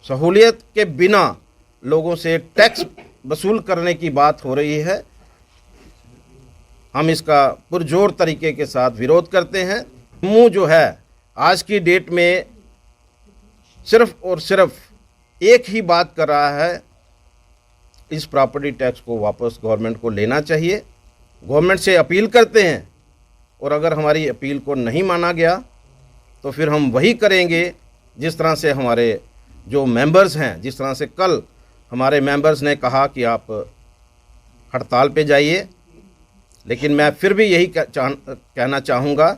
सहूलियत के बिना लोगों से टैक्स वसूल करने की बात हो रही है। हम इसका पुरजोर तरीके के साथ विरोध करते हैं। जम्मू जो है आज की डेट में सिर्फ और सिर्फ एक ही बात कर रहा है, इस प्रॉपर्टी टैक्स को वापस गवर्नमेंट को लेना चाहिए। गवर्नमेंट से अपील करते हैं और अगर हमारी अपील को नहीं माना गया तो फिर हम वही करेंगे जिस तरह से हमारे जो मेंबर्स हैं, जिस तरह से कल हमारे मेंबर्स ने कहा कि आप हड़ताल पे जाइए। लेकिन मैं फिर भी यही कहना चाहूँगा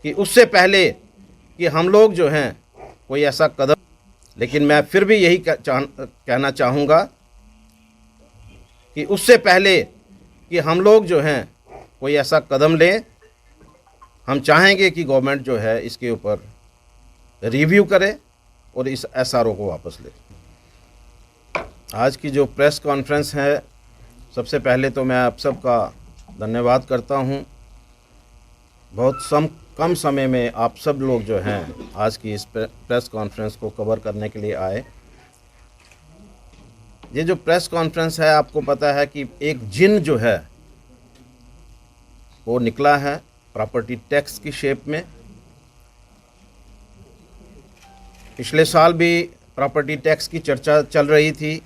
कि उससे पहले कि हम लोग जो हैं कोई ऐसा कदम लेकिन मैं फिर भी यही कहना चाहूँगा कि उससे पहले कि हम लोग जो हैं कोई ऐसा कदम लें, हम चाहेंगे कि गवर्नमेंट जो है इसके ऊपर रिव्यू करे और इस एसआरओ को वापस ले। आज की जो प्रेस कॉन्फ्रेंस है, सबसे पहले तो मैं आप सबका धन्यवाद करता हूं। बहुत कम समय में आप सब लोग जो हैं आज की इस प्रेस कॉन्फ्रेंस को कवर करने के लिए आए। ये जो प्रेस कॉन्फ्रेंस है, आपको पता है कि एक जिन जो है वो निकला है प्रॉपर्टी टैक्स की शेप में। पिछले साल भी प्रॉपर्टी टैक्स की चर्चा चल रही थी,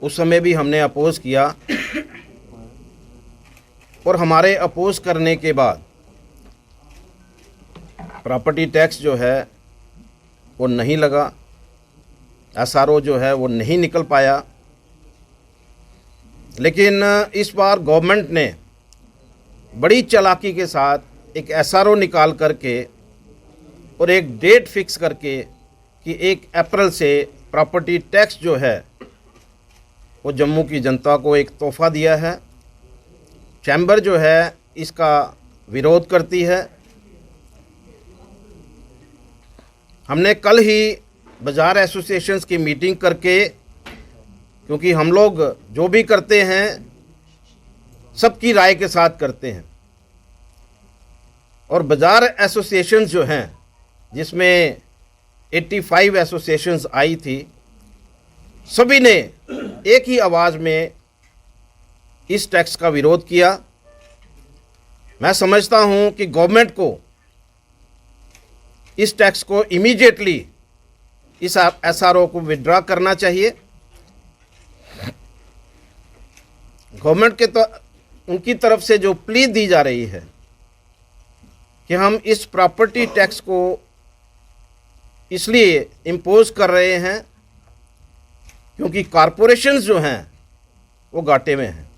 उस समय भी हमने अपोज़ किया और हमारे अपोज़ करने के बाद प्रॉपर्टी टैक्स जो है वो नहीं लगा, एसआरओ जो है वो नहीं निकल पाया। लेकिन इस बार गवर्नमेंट ने बड़ी चालाकी के साथ एक एसआरओ निकाल करके और एक डेट फिक्स करके कि 1 अप्रैल से प्रॉपर्टी टैक्स जो है वो जम्मू की जनता को एक तोहफ़ा दिया है। चैम्बर जो है इसका विरोध करती है। हमने कल ही बाज़ार एसोसिएशंस की मीटिंग करके, क्योंकि हम लोग जो भी करते हैं सबकी राय के साथ करते हैं, और बाज़ार एसोसिएशंस जो हैं जिसमें 85 एसोसिएशंस आई थी, सभी ने एक ही आवाज़ में इस टैक्स का विरोध किया। मैं समझता हूं कि गवर्नमेंट को इस टैक्स को इमीडिएटली इस एसआरओ को विड्रॉ करना चाहिए। गवर्नमेंट के तो उनकी तरफ से जो प्ली दी जा रही है कि हम इस प्रॉपर्टी टैक्स को इसलिए इम्पोज कर रहे हैं क्योंकि कॉरपोरेशंस जो हैं वो घाटे में हैं।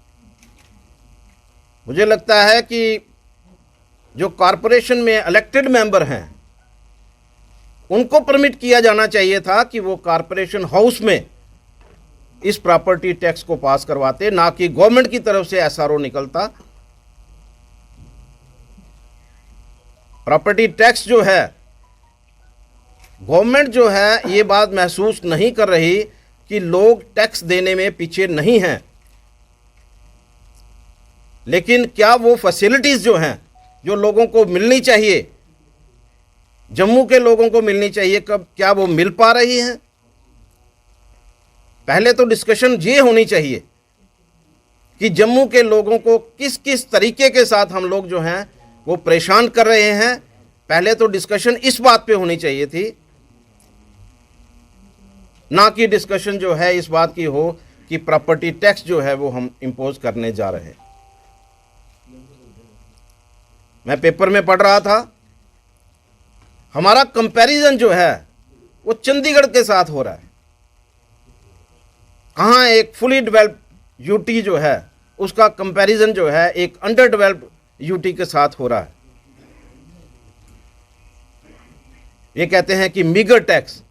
मुझे लगता है कि जो कॉरपोरेशन में इलेक्टेड मेंबर हैं उनको परमिट किया जाना चाहिए था कि वो कॉरपोरेशन हाउस में इस प्रॉपर्टी टैक्स को पास करवाते, ना कि गवर्नमेंट की तरफ से एसआरओ निकलता। प्रॉपर्टी टैक्स जो है, गवर्नमेंट जो है ये बात महसूस नहीं कर रही कि लोग टैक्स देने में पीछे नहीं हैं, लेकिन क्या वो फैसिलिटीज़ जो हैं जो लोगों को मिलनी चाहिए, जम्मू के लोगों को मिलनी चाहिए, कब क्या वो मिल पा रही हैं? पहले तो डिस्कशन ये होनी चाहिए कि जम्मू के लोगों को किस किस तरीके के साथ हम लोग जो हैं वो परेशान कर रहे हैं। पहले तो डिस्कशन इस बात पे होनी चाहिए थी, ना कि डिस्कशन जो है इस बात की हो कि प्रॉपर्टी टैक्स जो है वो हम इंपोज करने जा रहे हैं। मैं पेपर में पढ़ रहा था, हमारा कंपैरिजन जो है वो चंडीगढ़ के साथ हो रहा है। कहाँ एक फुली डेवलप्ड यूटी जो है उसका कंपैरिजन जो है एक अंडर डेवलप्ड यूटी के साथ हो रहा है। ये कहते हैं कि मीगर टैक्स,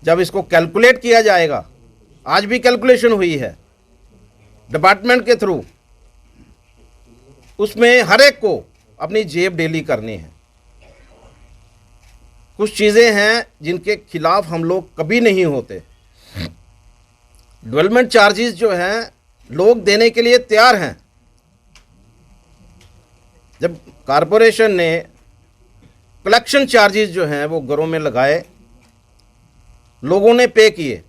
जब इसको कैलकुलेट किया जाएगा, आज भी कैलकुलेशन हुई है डिपार्टमेंट के थ्रू, उसमें हर एक को अपनी जेब डेली करनी है। कुछ चीज़ें हैं जिनके खिलाफ हम लोग कभी नहीं होते। डेवलपमेंट चार्जेस जो हैं लोग देने के लिए तैयार हैं। जब कॉरपोरेशन ने कलेक्शन चार्जेस जो हैं वो घरों में लगाए लोगों ने पे किए।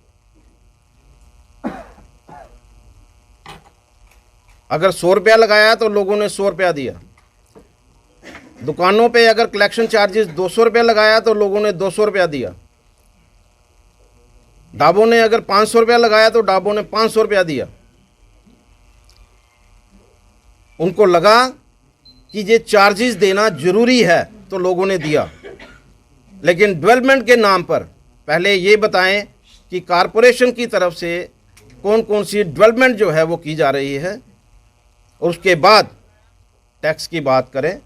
अगर 100 रुपया लगाया तो लोगों ने 100 रुपया दिया। दुकानों पे अगर कलेक्शन चार्जेस 200 रुपया लगाया तो लोगों ने 200 रुपया दिया। ढाबों ने अगर 500 रुपया लगाया तो ढाबों ने 500 रुपया दिया। उनको लगा कि ये चार्जेस देना जरूरी है तो लोगों ने दिया। लेकिन डेवलपमेंट के नाम पर पहले ये बताएं कि कारपोरेशन की तरफ से कौन कौन सी डेवलपमेंट जो है वो की जा रही है, और उसके बाद टैक्स की बात करें।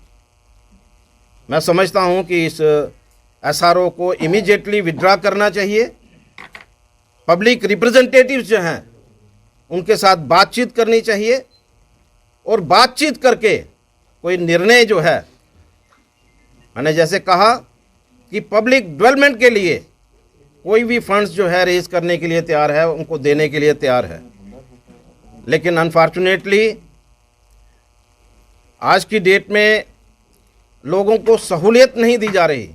मैं समझता हूं कि इस एसआरओ को इमीडिएटली विड्रॉ करना चाहिए। पब्लिक रिप्रेजेंटेटिव्स जो हैं उनके साथ बातचीत करनी चाहिए, और बातचीत करके कोई निर्णय जो है, मैंने जैसे कहा कि पब्लिक डेवलपमेंट के लिए कोई भी फंड्स जो है रेज करने के लिए तैयार है, उनको देने के लिए तैयार है। लेकिन अनफॉर्चुनेटली आज की डेट में लोगों को सहूलियत नहीं दी जा रही।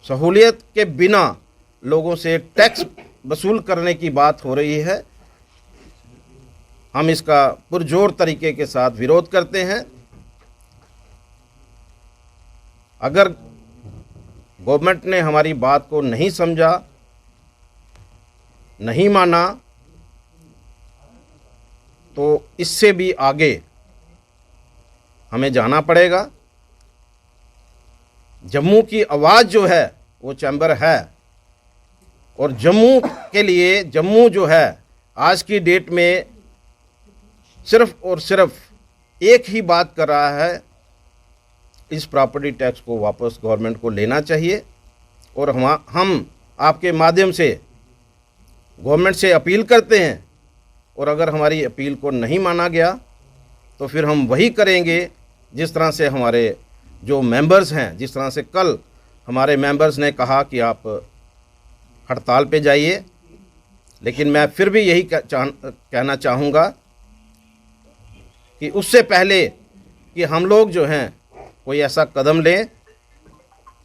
सहूलियत के बिना लोगों से टैक्स वसूल करने की बात हो रही है। हम इसका पुरजोर तरीके के साथ विरोध करते हैं। अगर गवर्नमेंट ने हमारी बात को नहीं समझा, नहीं माना, तो इससे भी आगे हमें जाना पड़ेगा। जम्मू की आवाज़ जो है वो चैम्बर है, और जम्मू के लिए जम्मू जो है आज की डेट में सिर्फ और सिर्फ एक ही बात कर रहा है, इस प्रॉपर्टी टैक्स को वापस गवर्नमेंट को लेना चाहिए। और हम आपके माध्यम से गवर्नमेंट से अपील करते हैं, और अगर हमारी अपील को नहीं माना गया तो फिर हम वही करेंगे जिस तरह से हमारे जो मेंबर्स हैं, जिस तरह से कल हमारे मेंबर्स ने कहा कि आप हड़ताल पे जाइए। लेकिन मैं फिर भी यही कहना चाहूँगा कि उससे पहले कि हम लोग जो हैं कोई ऐसा कदम लें,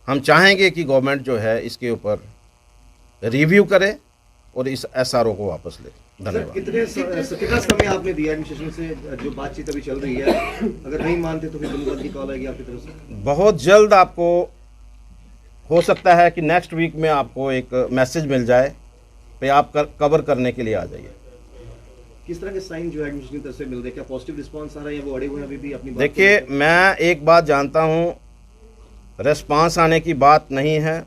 हम चाहेंगे कि गवर्नमेंट जो है इसके ऊपर रिव्यू करे और इस एसआरओ को वापस ले। धन्यवाद। कितना समय आपने दिया एडमिनिस्ट्रेशन से? जो बातचीत अभी चल रही है, अगर नहीं मानते तो फिर बंदोबस्त की कॉल आएगी आपकी तरफ से? बहुत जल्द आपको हो सकता है कि नेक्स्ट वीक में आपको एक मैसेज मिल जाए, पे आप कवर करने के लिए आ जाइए। किस तरह के साइन जो एडमिनिस्ट्रेशन की तरफ से मिल रहे हैं? क्या पॉजिटिव रिस्पांस आ रहा है या वो अड़े हुए हैं अभी भी अपनी बात? देखिए, मैं एक बात जानता हूँ, रिस्पांस आने की बात नहीं है।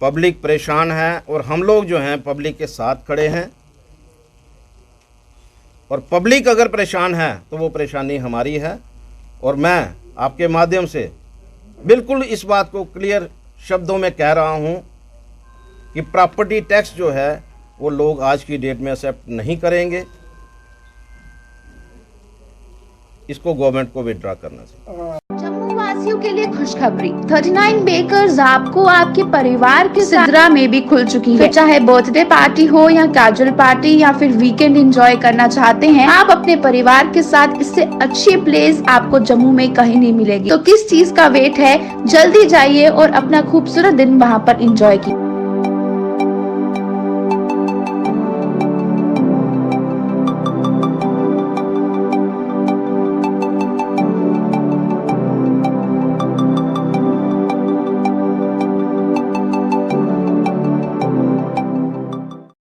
पब्लिक परेशान है, और हम लोग जो हैं पब्लिक के साथ खड़े हैं। और पब्लिक अगर परेशान है तो वो परेशानी हमारी है। और मैं आपके माध्यम से बिल्कुल इस बात को क्लियर शब्दों में कह रहा हूँ कि प्रॉपर्टी टैक्स जो है वो लोग आज की डेट में एक्सेप्ट नहीं करेंगे। इसको गवर्नमेंट को विड्रॉ करना चाहिए। जम्मू वासियों के लिए खुशखबरी, 39 बेकर्स आपको आपके परिवार के सिदरा में भी खुल चुकी है। चाहे बर्थडे पार्टी हो या कैजुअल पार्टी या फिर वीकेंड एंजॉय करना चाहते हैं आप अपने परिवार के साथ, इससे अच्छी प्लेस आपको जम्मू में कहीं नहीं मिलेगी। तो किस चीज का वेट है, जल्दी जाइए और अपना खूबसूरत दिन वहाँ पर एंजॉय कीजिए।